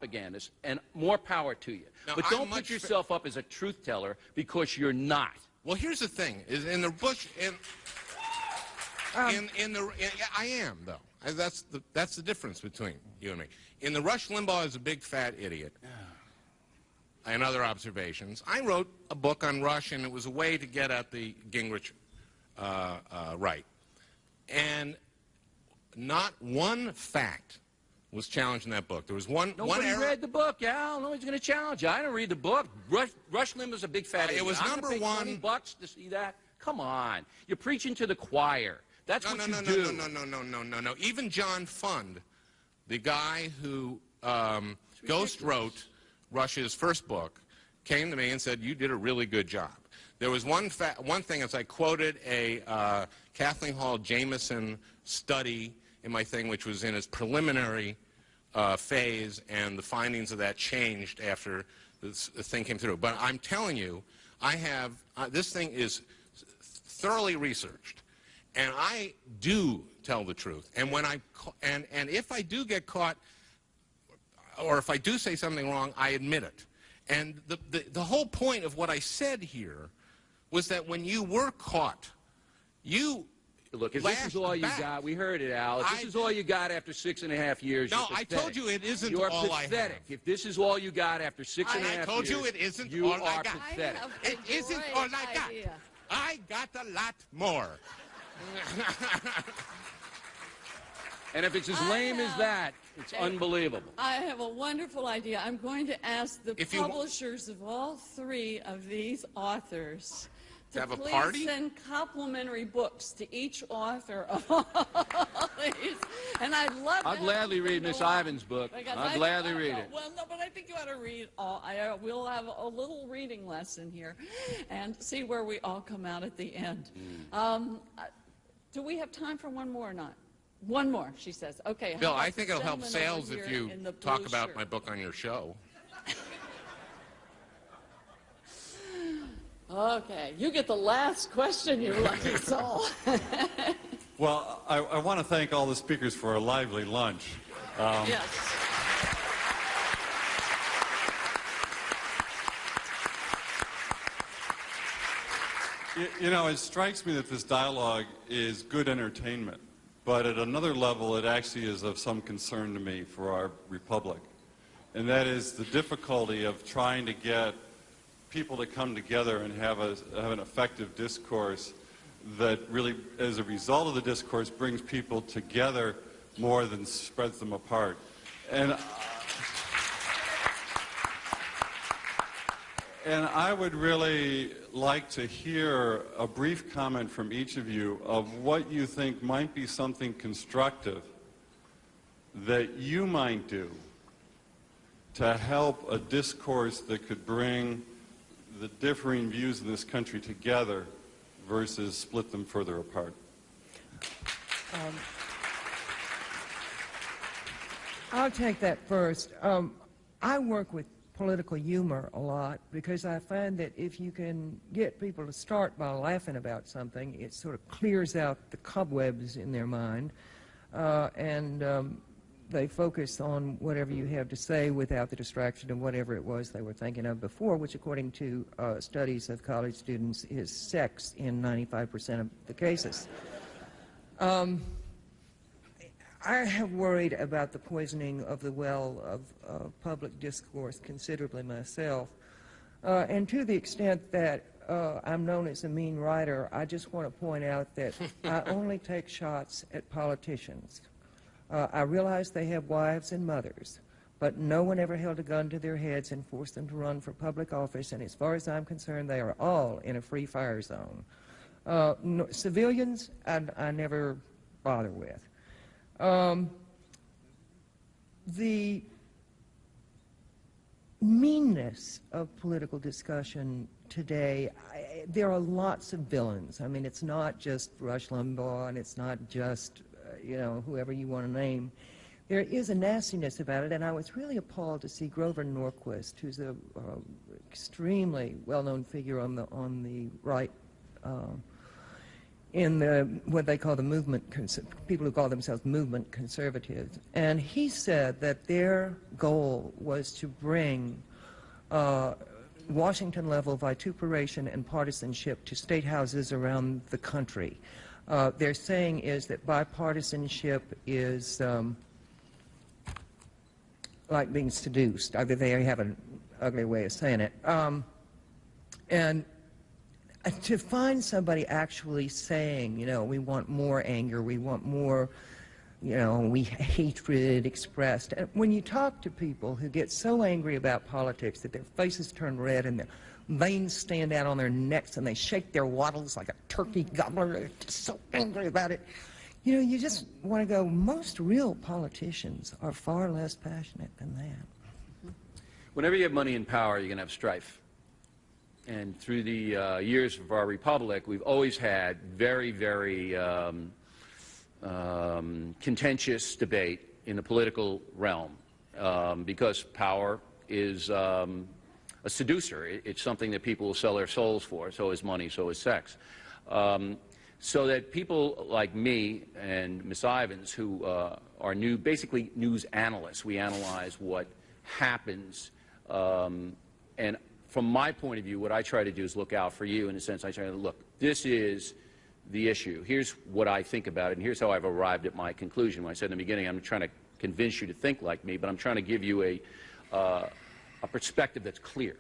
propagandist, and more power to you. No, but don't put yourself up as a truth teller because you're not. Well, here's the thing: is in the Bush, I am though. That's the difference between you and me. In the Rush Limbaugh is a big fat idiot. And other observations. I wrote a book on Rush, and it was a way to get at the Gingrich right. And not one fact was challenged in that book. There was one Nobody read the book, Al. Nobody's going to challenge you. I didn't read the book. Rush Limbaugh's a big fat idiot. It was I'm number one. $20 to see that. Come on, you're preaching to the choir. That's what you do. No. Even John Fund, the guy who ghost wrote Rush's first book, came to me and said, you did a really good job. There was one thing, as I quoted a Kathleen Hall Jameson study in my thing, which was in its preliminary phase, and the findings of that changed after the thing came through. But I'm telling you, I have, this thing is thoroughly researched, and I do tell the truth. And when and if I do get caught, or if I do say something wrong, I admit it. And the whole point of what I said here was that when you were caught, you look, if this is all you got, we heard it, Al. If this is all you got after 6.5 years, no, I told you it isn't all I have. You're pathetic. If this is all you got after 6.5 years, I told you it isn't you all are I got. pathetic. It isn't all I got. I got a lot more. And if it's as lame as that, it's unbelievable. I have a wonderful idea. I'm going to ask the publishers of all three of these authors to have a please party? Send complimentary books to each author of all these. And I'd love I'll gladly read Miss Ivins' book. I'll gladly read it. Well, no, but I think you ought to read all. We'll have a little reading lesson here and see where we all come out at the end. Do we have time for one more or not? One more, she says. Okay. Bill, I think it'll help sales if you talk about my book on your show. Okay, you get the last question, you lucky soul. Well, I want to thank all the speakers for a lively lunch. Yes. You know, it strikes me that this dialogue is good entertainment. But at another level, it actually is of some concern to me for our republic. And that is the difficulty of trying to get people to come together and have an effective discourse that really, as a result of the discourse, brings people together more than spreads them apart. And I would really like to hear a brief comment from each of you of what you think might be something constructive that you might do to help a discourse that could bring the differing views in this country together versus split them further apart. I'll take that first. I work with political humor a lot because I find that if you can get people to start by laughing about something, it sort of clears out the cobwebs in their mind, and they focus on whatever you have to say without the distraction of whatever it was they were thinking of before, which according to studies of college students is sex in 95% of the cases. I have worried about the poisoning of the well of public discourse considerably myself. And to the extent that I'm known as a mean writer, I just want to point out that I only take shots at politicians. I realize they have wives and mothers, but no one ever held a gun to their heads and forced them to run for public office, and as far as I'm concerned, they are all in a free fire zone. Civilians, I never bother with. The meanness of political discussion today, there are lots of villains. I mean, it's not just Rush Limbaugh, and it's not just, you know, whoever you want to name. There is a nastiness about it, and I was really appalled to see Grover Norquist, who's a extremely well-known figure on the right, in what they call the movement, people who call themselves movement conservatives. And he said that their goal was to bring Washington-level vituperation and partisanship to state houses around the country. Their saying is that bipartisanship is like being seduced. They have an ugly way of saying it. And to find somebody actually saying, you know, we want more anger, we want more, you know, hatred expressed. And when you talk to people who get so angry about politics that their faces turn red and their veins stand out on their necks and they shake their wattles like a turkey gobbler, they're just so angry about it, you know, you just want to go, most real politicians are far less passionate than that. Whenever you have money and power, you're going to have strife. And through the years of our republic, we've always had very, very contentious debate in the political realm because power is a seducer. It's something that people will sell their souls for. So is money, so is sex. So that people like me and Ms. Ivins, who are basically news analysts, we analyze what happens, and from my point of view, what I try to do is look out for you. In a sense, I try to look, this is the issue. Here's what I think about it, and here's how I've arrived at my conclusion. When I said in the beginning, I'm trying to convince you to think like me, but I'm trying to give you a perspective that's clear.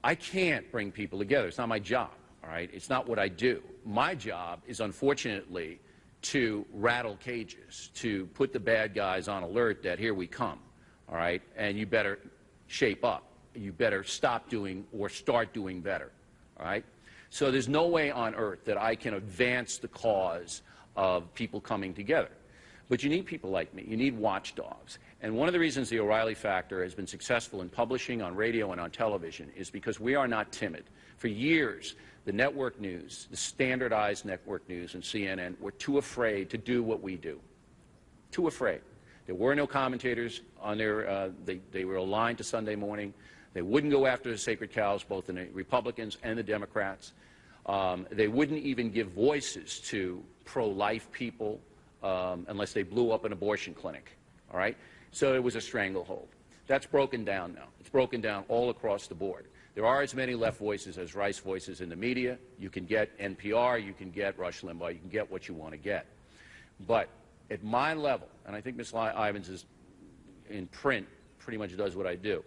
I can't bring people together. It's not my job, all right? It's not what I do. My job is, unfortunately, to rattle cages, to put the bad guys on alert that here we come, all right? And you better shape up. You better stop doing or start doing better, all right? So there's no way on earth that I can advance the cause of people coming together. But you need people like me. You need watchdogs. And one of the reasons the O'Reilly Factor has been successful in publishing on radio and on television is because we are not timid. For years, the network news, the standardized network news and CNN were too afraid to do what we do. Too afraid. There were no commentators on their, they were aligned to Sunday morning. They wouldn't go after the sacred cows, both in the Republicans and the Democrats. They wouldn't even give voices to pro-life people unless they blew up an abortion clinic, all right? So it was a stranglehold. That's broken down now. It's broken down all across the board. There are as many left voices as right voices in the media. You can get NPR, you can get Rush Limbaugh, you can get what you want to get. But at my level, and I think Ms. Ivins is in print pretty much does what I do,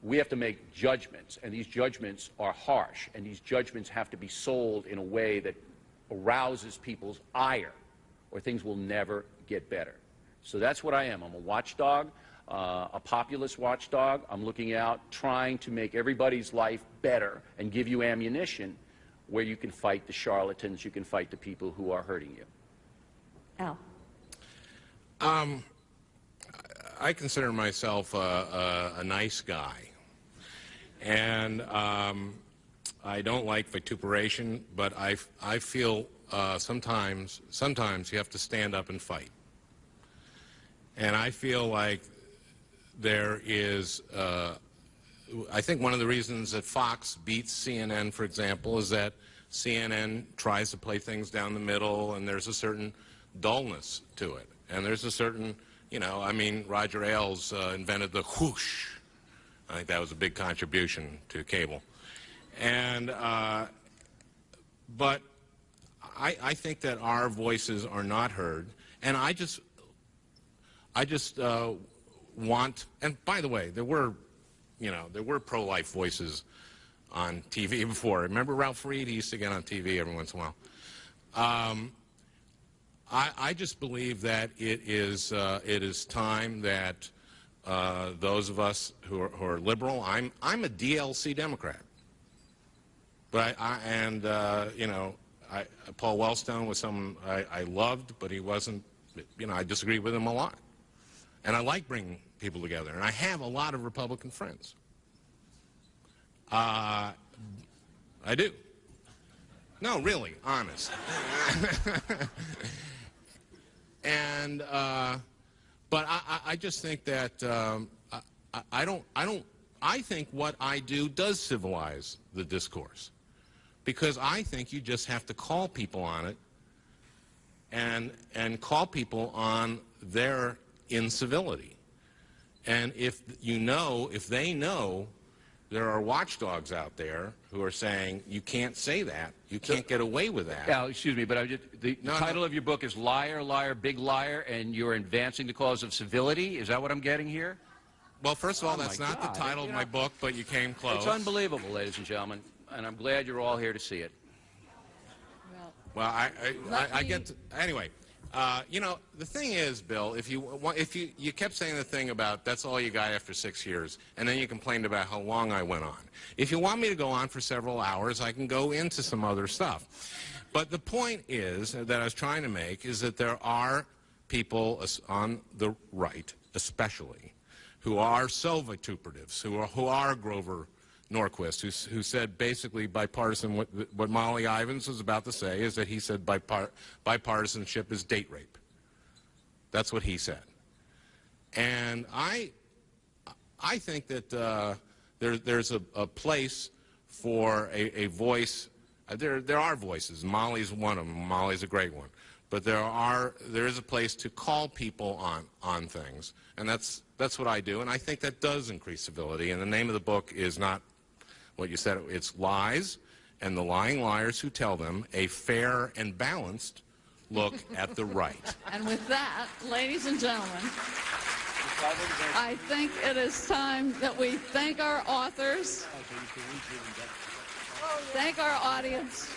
we have to make judgments, and these judgments are harsh, and these judgments have to be sold in a way that arouses people's ire, or things will never get better. So that's what I am. I'm a watchdog, a populist watchdog. I'm looking out, trying to make everybody's life better and give you ammunition where you can fight the charlatans, you can fight the people who are hurting you. Al. I consider myself a nice guy, and I don't like vituperation, but I feel sometimes you have to stand up and fight. And I feel like there is, I think one of the reasons that Fox beats CNN, for example, is that CNN tries to play things down the middle, and there's a certain dullness to it. And there's a certain, you know, I mean, Roger Ailes invented the whoosh. I think that was a big contribution to cable. And, but I think that our voices are not heard, and I just want, and by the way, there were pro-life voices on TV before. Remember Ralph Reed? He used to get on TV every once in a while. I just believe that it is time that those of us who are liberal, I'm a DLC Democrat, but Paul Wellstone was someone I loved, but he wasn't, I disagreed with him a lot. And I like bringing people together, and I have a lot of Republican friends. I do. No, really, honest. And, but I just think that I think what I do does civilize the discourse. because I think you just have to call people on it and call people on their incivility. And if they know there are watchdogs out there who are saying, you can't say that, you can't get away with that. Al, excuse me, but the title of your book is Liar, Liar, Big Liar, and you're advancing the cause of civility? Is that what I'm getting here? Well, first of all, that's not the title of my book, but you came close. It's unbelievable, ladies and gentlemen, and I'm glad you're all here to see it. Well, I get to, anyway. You know, the thing is, Bill, if you kept saying the thing about that's all you got after 6 years, and then you complained about how long I went on. If you want me to go on for several hours, I can go into some other stuff. But the point is that I was trying to make is that there are people on the right, especially, who are so vituperatives, who are Grover Norquist, who said basically bipartisan, what Molly Ivins was about to say is that he said bipartisanship is date rape. That's what he said. And I think that there's a place for a voice. There are voices. Molly's one of them. Molly's a great one. But there is a place to call people on things. And that's what I do. And I think that does increase civility. And the name of the book is not what you said, it's Lies and the Lying Liars Who Tell Them, a fair and balanced look at the right. And with that, ladies and gentlemen, I think it is time that we thank our authors, thank our audience,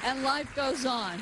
and life goes on.